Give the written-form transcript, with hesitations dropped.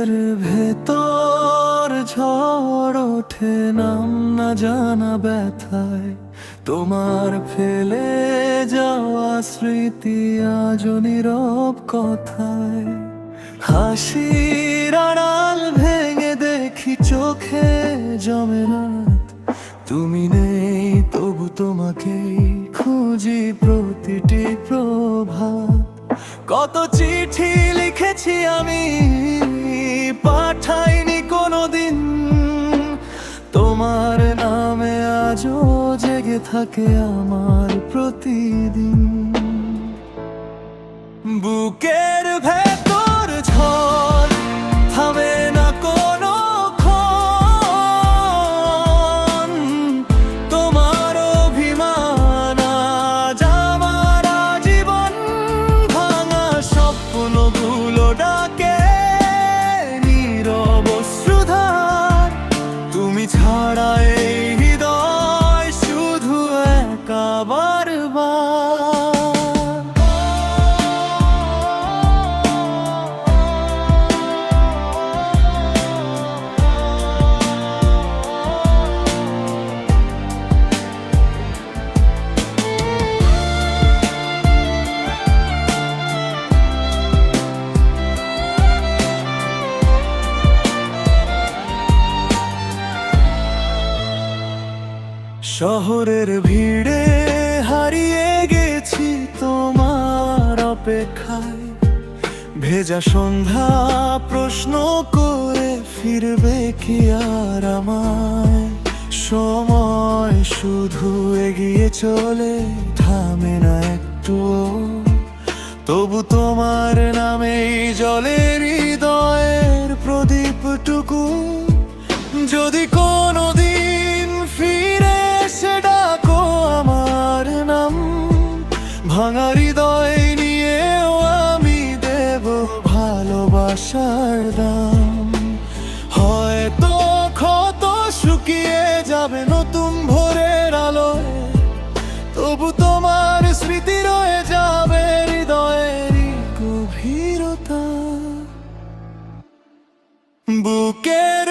বুকের ভেতর ঝড় ওঠে নাম না জানা ব্যথায়, তোমার ফেলে যাওয়া স্মৃতি আজও নীরব কথায়। হাসির আড়াল ভেঙে দেখি চোখে জমে রাত, তুমি নেই তবু তোমাকেই খুঁজি প্রতিটি প্রভাত। কত চিঠি লিখেছি আমি, পাঠাইনি কোনোদিন, তোমার নামে আজও জেগে থাকে আমার প্রতিদিন। বুকের ভেতর ঝড় থামে না কোনো ক্ষণ, তোমার অভিমান আজ আমার জীবন ভাঙা স্বপ্নগুলো ডাকে নীরব অশ্রুধার। তুমি ছাড়া এই হৃদয় শুধু একা বারবার। শহরের ভিড়ে হারিয়ে গেছি তোমার অপেক্ষায়, ভেজা সন্ধ্যা প্রশ্ন করে ফিরবে কি আর আমায়। সময় শুধু এগিয়ে চলে, থামে না একটুও, তবু তোমার নামেই জ্বলে হৃদয়ের প্রদীপটুকু। যদি কোনোদিন ফিরে এসে ডাকো আমার নাম, ভাঙা হৃদয় নিয়েও আমি দেব ভালোবাসার দাম। হয়তো ক্ষত শুকিয়ে যাবে নতুন ভোরের আলোয়, তবু তোমার স্মৃতি রয়ে যাবে হৃদয়েরই গভীরতা। বুকের